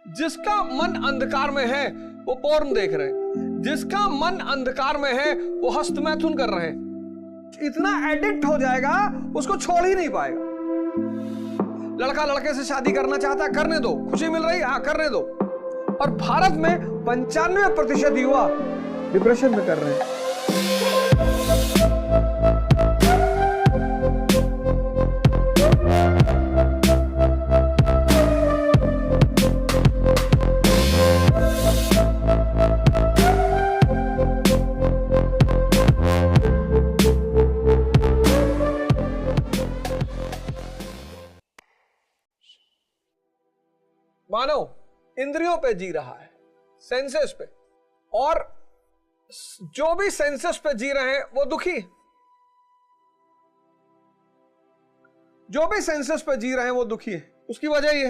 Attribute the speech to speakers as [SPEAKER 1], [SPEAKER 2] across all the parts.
[SPEAKER 1] जिसका मन अंधकार में है वो पोर्न देख रहे हैं, जिसका मन अंधकार में है वो हस्तमैथुन कर रहे हैं। इतना एडिक्ट हो जाएगा उसको छोड़ ही नहीं पाएगा। लड़का लड़के से शादी करना चाहता है, करने दो, खुशी मिल रही, हाँ करने दो। और भारत में 95% युवा डिप्रेशन में कर रहे हैं। मानव इंद्रियों पे जी रहा है, सेंसेस पे, और जो भी सेंसेस पे जी रहे हैं वो दुखी। जो भी सेंसेस पे जी रहे हैं वो दुखी है। उसकी वजह ये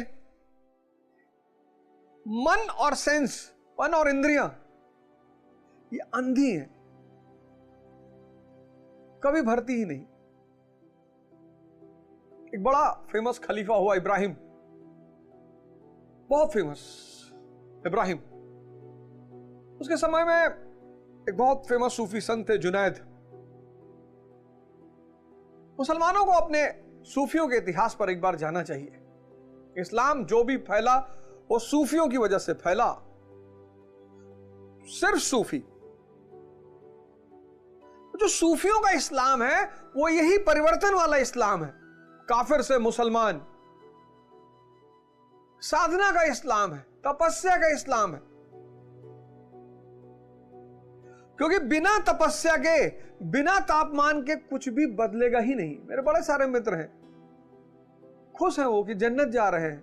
[SPEAKER 1] मन और सेंस, मन और इंद्रियां ये अंधी है, कभी भरती ही नहीं। एक बड़ा फेमस खलीफा हुआ इब्राहिम, बहुत फेमस इब्राहिम। उसके समय में एक बहुत फेमस सूफी संत थे जुनैद। मुसलमानों को अपने सूफियों के इतिहास पर एक बार जाना चाहिए। इस्लाम जो भी फैला वो सूफियों की वजह से फैला। सिर्फ सूफी, जो सूफियों का इस्लाम है वो यही परिवर्तन वाला इस्लाम है। काफिर से मुसलमान, साधना का इस्लाम है, तपस्या का इस्लाम है। क्योंकि बिना तपस्या के, बिना तापमान के कुछ भी बदलेगा ही नहीं। मेरे बड़े सारे मित्र हैं, खुश हैं वो कि जन्नत जा रहे हैं।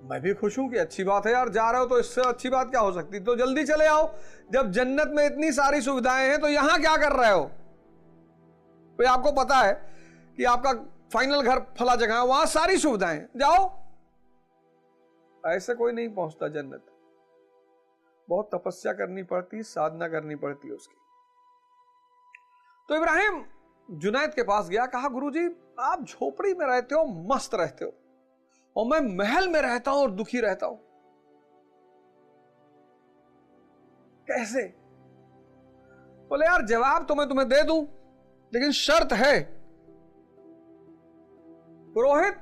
[SPEAKER 1] मैं भी खुश हूं कि अच्छी बात है यार, जा रहे हो तो इससे अच्छी बात क्या हो सकती। तो जल्दी चले आओ, जब जन्नत में इतनी सारी सुविधाएं हैं तो यहां क्या कर रहे हो। तो आपको पता है कि आपका फाइनल घर फला जगह है, वहां सारी सुविधाएं, जाओ। ऐसे कोई नहीं पहुंचता जन्नत, बहुत तपस्या करनी पड़ती, साधना करनी पड़ती है उसकी। तो इब्राहिम जुनैद के पास गया, कहा गुरुजी आप झोपड़ी में रहते हो, मस्त रहते हो, और मैं महल में रहता हूं और दुखी रहता हूं, कैसे। बोले यार जवाब तो मैं तुम्हें दे दूं, लेकिन शर्त है। पुरोहित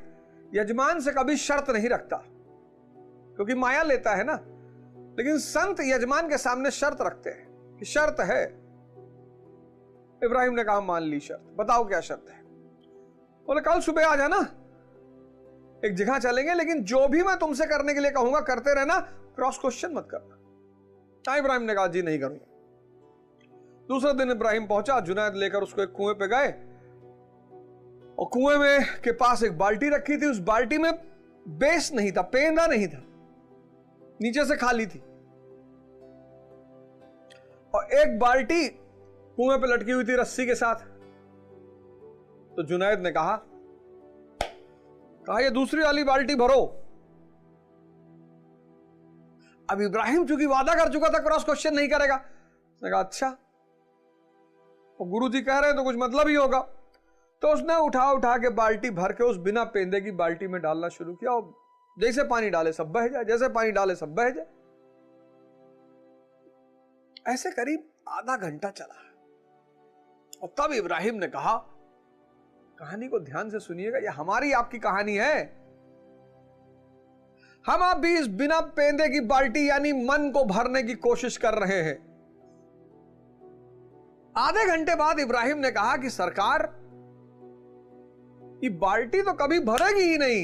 [SPEAKER 1] यजमान से कभी शर्त नहीं रखता, क्योंकि माया लेता है ना, लेकिन संत यजमान के सामने शर्त रखते हैं कि शर्त है। इब्राहिम ने कहा मान ली शर्त, बताओ क्या शर्त है। बोले कल सुबह आ जाना, एक जगह चलेंगे, लेकिन जो भी मैं तुमसे करने के लिए कहूंगा करते रहना, क्रॉस क्वेश्चन मत करना। इब्राहिम ने कहा जी नहीं करूंगा। दूसरे दिन इब्राहिम पहुंचा, जुनैद लेकर उसको एक कुएं पे गए, और कुएं में के पास एक बाल्टी रखी थी। उस बाल्टी में बेस नहीं था, पेंदा नहीं था, नीचे से खाली थी, और एक बाल्टी कुएं पे लटकी हुई थी रस्सी के साथ। तो जुनैद ने कहा ये दूसरी वाली बाल्टी भरो। अब इब्राहिम चूंकि वादा कर चुका था क्रॉस क्वेश्चन नहीं करेगा, उसने कहा अच्छा, और गुरुजी कह रहे हैं तो कुछ मतलब ही होगा। तो उसने उठा के बाल्टी भर के उस बिना पेंदे की बाल्टी में डालना शुरू किया, और जैसे पानी डाले सब बह जाए, जैसे पानी डाले सब बह जाए। ऐसे करीब आधा घंटा चला, और तब इब्राहिम ने कहा, कहानी को ध्यान से सुनिएगा, यह हमारी आपकी कहानी है। हम आप भी इस बिना पेंदे की बाल्टी यानी मन को भरने की कोशिश कर रहे हैं। आधे घंटे बाद इब्राहिम ने कहा कि सरकार ये बाल्टी तो कभी भरेगी ही नहीं।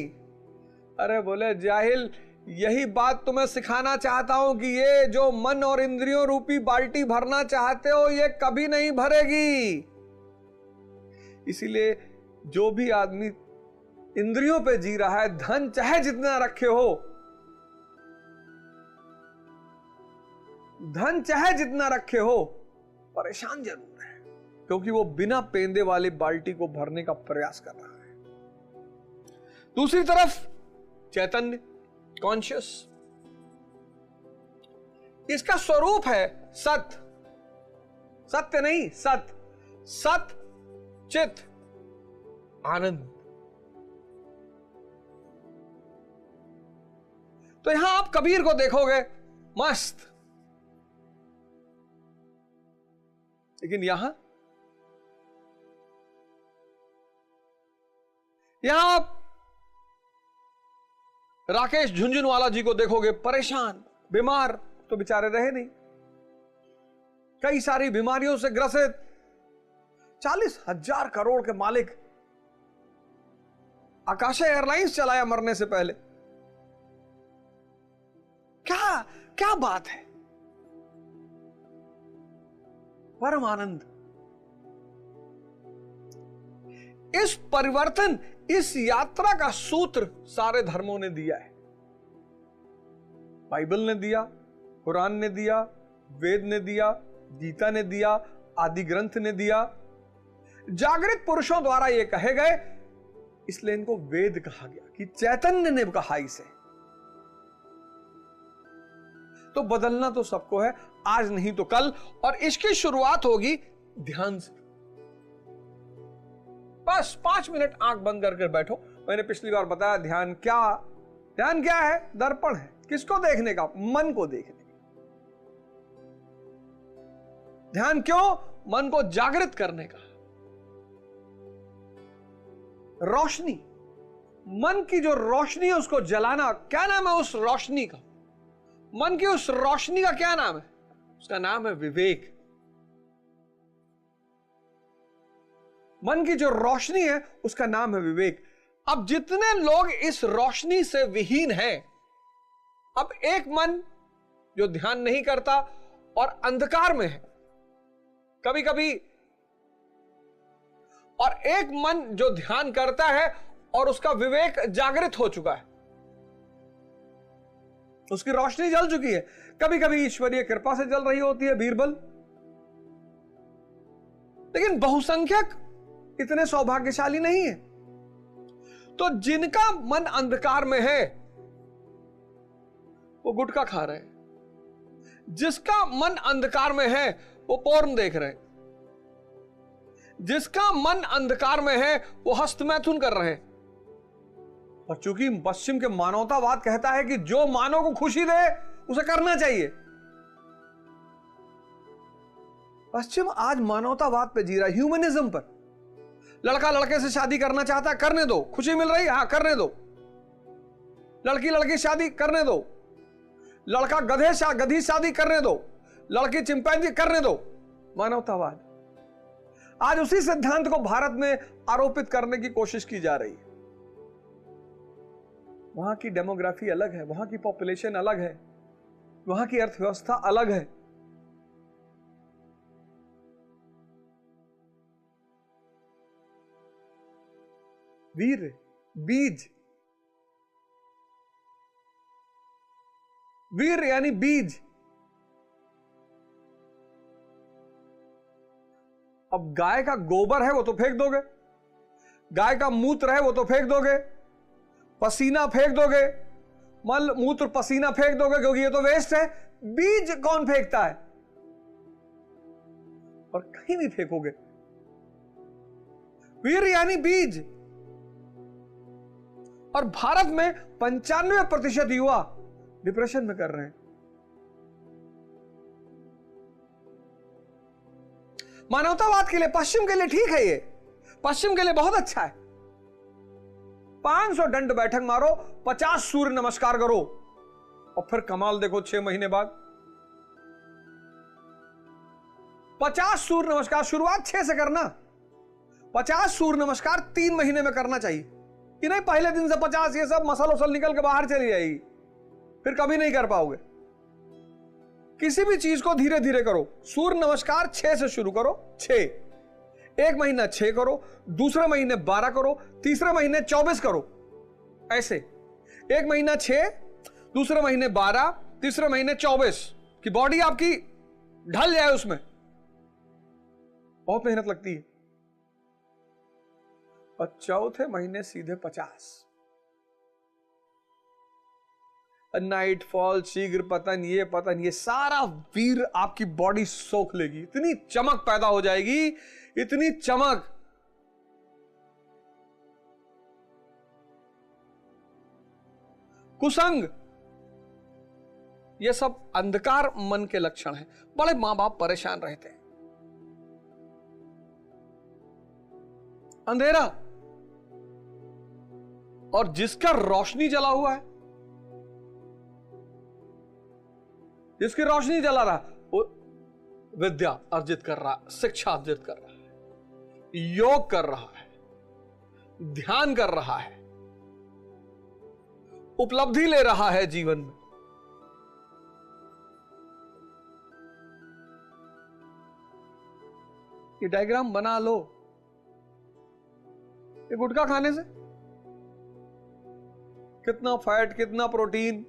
[SPEAKER 1] अरे बोले जाहिल, यही बात तुम्हें सिखाना चाहता हूं कि ये जो मन और इंद्रियों रूपी बाल्टी भरना चाहते हो ये कभी नहीं भरेगी। इसीलिए जो भी आदमी इंद्रियों पे जी रहा है, धन चाहे जितना रखे हो, धन चाहे जितना रखे हो, परेशान जरूर है, क्योंकि वो बिना पेंदे वाली बाल्टी को भरने का प्रयास कर रहा है। दूसरी तरफ चैतन्य, कॉन्शियस, इसका स्वरूप है सत, सत्य नहीं सत, सत चित आनंद। तो यहां आप कबीर को देखोगे मस्त, लेकिन यहां आप राकेश झुंझुनवाला जी को देखोगे परेशान, बीमार, तो बेचारे रहे नहीं, कई सारी बीमारियों से ग्रसित, 40,000 करोड़ के मालिक, आकाशा एयरलाइंस चलाया मरने से पहले। क्या क्या बात है, परम आनंद। इस परिवर्तन, इस यात्रा का सूत्र सारे धर्मों ने दिया है। बाइबल ने दिया, कुरान ने दिया, वेद ने दिया, गीता ने दिया, आदि ग्रंथ ने दिया, जागृत पुरुषों द्वारा ये कहे गए, इसलिए इनको वेद कहा गया कि चैतन्य ने कहा इसे। तो बदलना तो सबको है, आज नहीं तो कल, और इसकी शुरुआत होगी ध्यान से। बस 5 मिनट आंख बंद करके बैठो। मैंने पिछली बार बताया ध्यान क्या है? दर्पण है। किसको देखने का? मन को देखने का। ध्यान क्यों? मन को जागृत करने का। रोशनी, मन की जो रोशनी है उसको जलाना। क्या नाम है उस रोशनी का? मन की उस रोशनी का क्या नाम है? उसका नाम है विवेक। मन की जो रोशनी है उसका नाम है विवेक। अब जितने लोग इस रोशनी से विहीन हैं, अब एक मन जो ध्यान नहीं करता और अंधकार में है कभी कभी, और एक मन जो ध्यान करता है और उसका विवेक जागृत हो चुका है, उसकी रोशनी जल चुकी है। कभी कभी ईश्वरीय कृपा से जल रही होती है, बीरबल। लेकिन बहुसंख्यक इतने सौभाग्यशाली नहीं है। तो जिनका मन अंधकार में है वो गुटखा खा रहे हैं, जिसका मन अंधकार में है वो पोर्न देख रहे हैं, जिसका मन अंधकार में है वो हस्तमैथुन कर रहे हैं। और चूंकि पश्चिम के मानवतावाद कहता है कि जो मानव को खुशी दे उसे करना चाहिए, पश्चिम आज मानवतावाद पे जी रहा है, ह्यूमनिज्म पर। लड़का लड़के से शादी करना चाहता है, करने दो, खुशी मिल रही है, हाँ करने दो। लड़की लड़की शादी करने दो, लड़का गधी शादी करने दो, लड़की चिंपैंजी करने दो। मानवतावाद आज उसी सिद्धांत को भारत में आरोपित करने की कोशिश की जा रही है। वहां की डेमोग्राफी अलग है, वहां की पॉपुलेशन अलग है, वहां की अर्थव्यवस्था अलग है। वीर, बीज, वीर यानी बीज। अब गाय का गोबर है वो तो फेंक दोगे, गाय का मूत्र है वो तो फेंक दोगे, पसीना फेंक दोगे, मल मूत्र पसीना फेंक दोगे क्योंकि ये तो वेस्ट है। बीज कौन फेंकता है? और कहीं नहीं फेंकोगे। वीर यानी बीज। और भारत में 95% युवा डिप्रेशन में कर रहे हैं। मानवतावाद के लिए, पश्चिम के लिए ठीक है, ये पश्चिम के लिए बहुत अच्छा है। 500 दंड बैठक मारो, 50 सूर्य नमस्कार करो, और फिर कमाल देखो 6 महीने बाद 50 सूर्य नमस्कार। शुरुआत 6 से करना, 50 सूर्य नमस्कार 3 महीने में करना चाहिए कि नहीं पहले दिन से 50, ये सब मसल उसल निकल के बाहर चली जाएगी, फिर कभी नहीं कर पाओगे। किसी भी चीज को धीरे धीरे करो। सूर्य नमस्कार 6 से शुरू करो, 6, एक महीना 6 करो, दूसरे महीने 12 करो, तीसरे महीने 24 करो। ऐसे एक महीना 6, दूसरे महीने 12, तीसरे महीने 24, कि बॉडी आपकी ढल जाए उसमें। बहुत मेहनत लगती है। और चौथे महीने सीधे 50। नाइट फॉल, शीघ्र पतन, ये पतन, ये सारा वीर आपकी बॉडी सोख लेगी। इतनी चमक पैदा हो जाएगी, इतनी चमक। कुसंग, ये सब अंधकार मन के लक्षण हैं। बड़े मां बाप परेशान रहते हैं। अंधेरा, और जिसका रोशनी जला हुआ है, जिसकी रोशनी जला रहा, वो विद्या अर्जित कर रहा, शिक्षा अर्जित कर रहा है, योग कर रहा है, ध्यान कर रहा है, उपलब्धि ले रहा है जीवन में। ये डायग्राम बना लो। ये गुटखा खाने से कितना फैट, कितना प्रोटीन,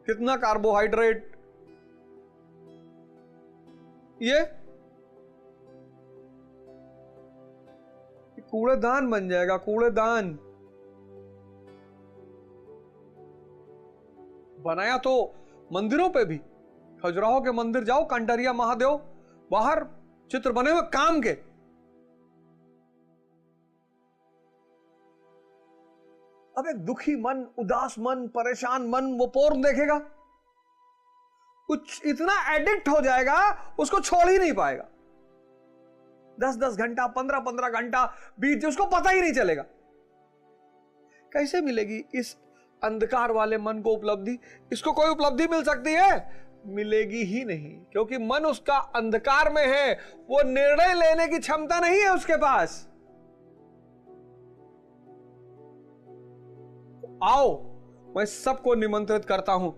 [SPEAKER 1] कितना कार्बोहाइड्रेट, ये कूड़ेदान बन जाएगा, कूड़ेदान। बनाया तो मंदिरों पे भी, खजुराहो के मंदिर जाओ, कंटरिया महादेव, बाहर चित्र बने हुए काम के। अब एक दुखी मन, उदास मन, परेशान मन वो पोर्न देखेगा, कुछ इतना एडिक्ट हो जाएगा, उसको छोड़ ही नहीं पाएगा। 10-10 घंटा, 15-15 घंटा बीत जाए, उसको पता ही नहीं चलेगा। कैसे मिलेगी इस अंधकार वाले मन को उपलब्धि? इसको कोई उपलब्धि मिल सकती है? मिलेगी ही नहीं, क्योंकि मन उसका अंधकार में है। वो निर्णय लेने की क्षमता नहीं है उसके पास। आओ, मैं सबको निमंत्रित करता हूं,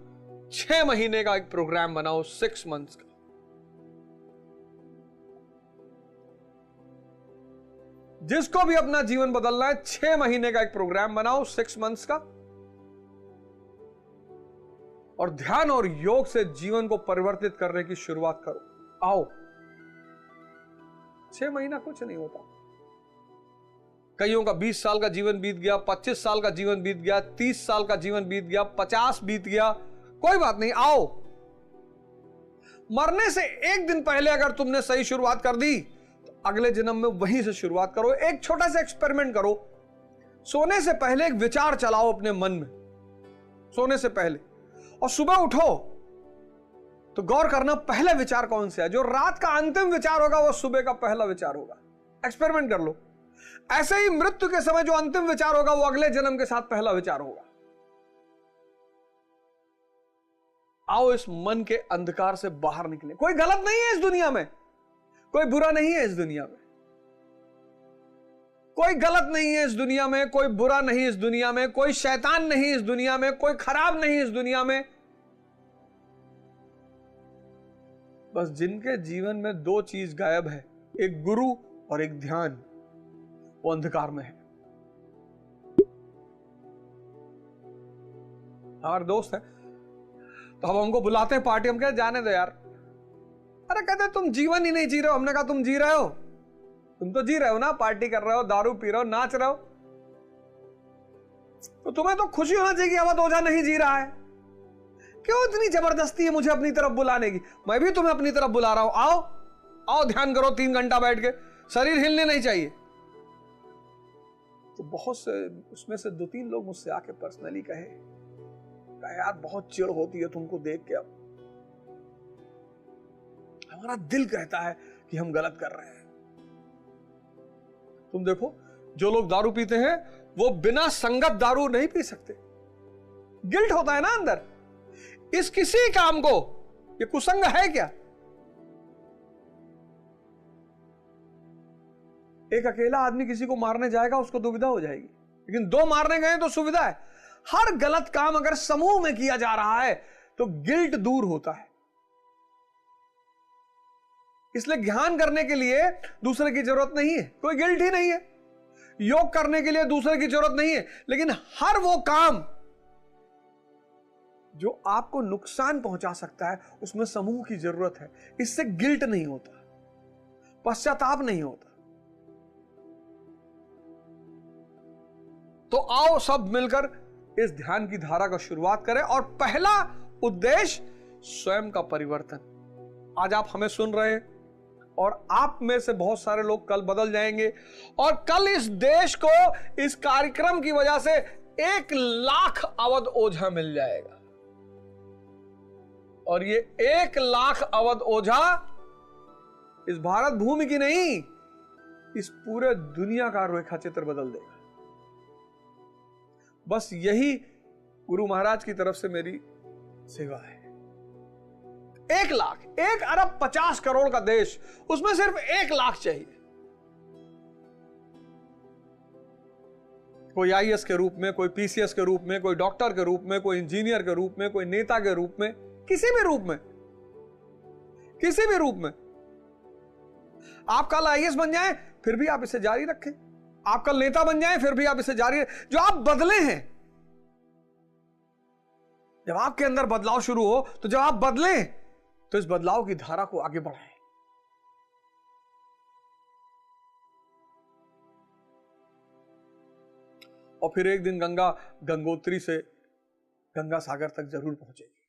[SPEAKER 1] 6 महीने का एक प्रोग्राम बनाओ, 6 मंथ्स का। जिसको भी अपना जीवन बदलना है, 6 महीने का एक प्रोग्राम बनाओ, 6 मंथ्स का, और ध्यान और योग से जीवन को परिवर्तित करने की शुरुआत करो। आओ, 6 महीना कुछ नहीं होता। कईयों का 20 साल का जीवन बीत गया, 25 साल का जीवन बीत गया, 30 साल का जीवन बीत गया, 50 बीत गया, कोई बात नहीं। आओ, मरने से एक दिन पहले अगर तुमने सही शुरुआत कर दी, तो अगले जन्म में वहीं से शुरुआत करो। एक छोटा सा एक्सपेरिमेंट करो। सोने से पहले एक विचार चलाओ अपने मन में, सोने से पहले, और सुबह उठो तो गौर करना पहला विचार कौन सा है। जो रात का अंतिम विचार होगा वो सुबह का पहला विचार होगा। एक्सपेरिमेंट कर लो। ऐसे ही मृत्यु के समय जो अंतिम विचार होगा वो अगले जन्म के साथ पहला विचार होगा। आओ, इस मन के अंधकार से बाहर निकले। कोई गलत नहीं है इस दुनिया में, कोई बुरा नहीं है इस दुनिया में, कोई गलत नहीं है इस दुनिया में, कोई बुरा नहीं इस दुनिया में, कोई शैतान नहीं इस दुनिया में, कोई खराब नहीं इस दुनिया में। बस जिनके जीवन में 2 चीज गायब है, एक गुरु और एक ध्यान, वो अंधकार में है। हमारे दोस्त है तो अब हमको बुलाते हैं पार्टी, हम कहते जाने दो यार। अरे कहते तुम जीवन ही नहीं जी रहे हो। हमने कहा तुम जी रहे हो, तुम तो जी रहे हो ना, पार्टी कर रहे हो, दारू पी रहे हो, नाच रहे हो, तो तुम्हें तो खुशी होना चाहिए कि अवध ओझा नहीं जी रहा है। क्यों इतनी जबरदस्ती है मुझे अपनी तरफ बुलाने की? मैं भी तुम्हें अपनी तरफ बुला रहा हूं। आओ आओ, ध्यान करो 3 घंटा बैठ के, शरीर हिलने नहीं चाहिए। तो बहुत से उसमें से 2-3 लोग मुझसे आके पर्सनली कहे यार बहुत चिढ़ होती है तुमको देख के। अब हमारा दिल कहता है कि हम गलत कर रहे हैं। तुम देखो, जो लोग दारू पीते हैं वो बिना संगत दारू नहीं पी सकते। गिल्ट होता है ना अंदर। इस किसी काम को, ये कुसंग है क्या? एक अकेला आदमी किसी को मारने जाएगा, उसको दुविधा हो जाएगी, लेकिन 2 मारने गए तो सुविधा है। हर गलत काम अगर समूह में किया जा रहा है तो गिल्ट दूर होता है। इसलिए ध्यान करने के लिए दूसरे की जरूरत नहीं है, कोई गिल्ट ही नहीं है। योग करने के लिए दूसरे की जरूरत नहीं है, लेकिन हर वो काम जो आपको नुकसान पहुंचा सकता है उसमें समूह की जरूरत है। इससे गिल्ट नहीं होता, पश्चाताप नहीं होता। तो आओ सब मिलकर इस ध्यान की धारा का शुरुआत करें। और पहला उद्देश्य स्वयं का परिवर्तन। आज आप हमें सुन रहे हैं और आप में से बहुत सारे लोग कल बदल जाएंगे, और कल इस देश को इस कार्यक्रम की वजह से 1 लाख अवध ओझा मिल जाएगा। और ये 1,00,000 अवध ओझा इस भारत भूमि की नहीं, इस पूरे दुनिया का रेखा चित्र बदल देगा। बस यही गुरु महाराज की तरफ से मेरी सेवा है। 1,00,000, 1,50,50,000,000 का देश, उसमें सिर्फ 1,00,000 चाहिए। कोई आईएएस के रूप में, कोई पीसीएस के रूप में, कोई डॉक्टर के रूप में, कोई इंजीनियर के रूप में, कोई नेता के रूप में, किसी भी रूप में, किसी भी रूप में। आप कल आईएएस बन जाएं, फिर भी आप इसे जारी रखें। आप कल नेता बन जाएं, फिर भी आप इसे जारी रखें। जो आप बदले हैं, जब आपके अंदर बदलाव शुरू हो, तो जब आप बदलें, तो इस बदलाव की धारा को आगे बढ़ाएं। और फिर एक दिन गंगा गंगोत्री से गंगा सागर तक जरूर पहुंचेगी।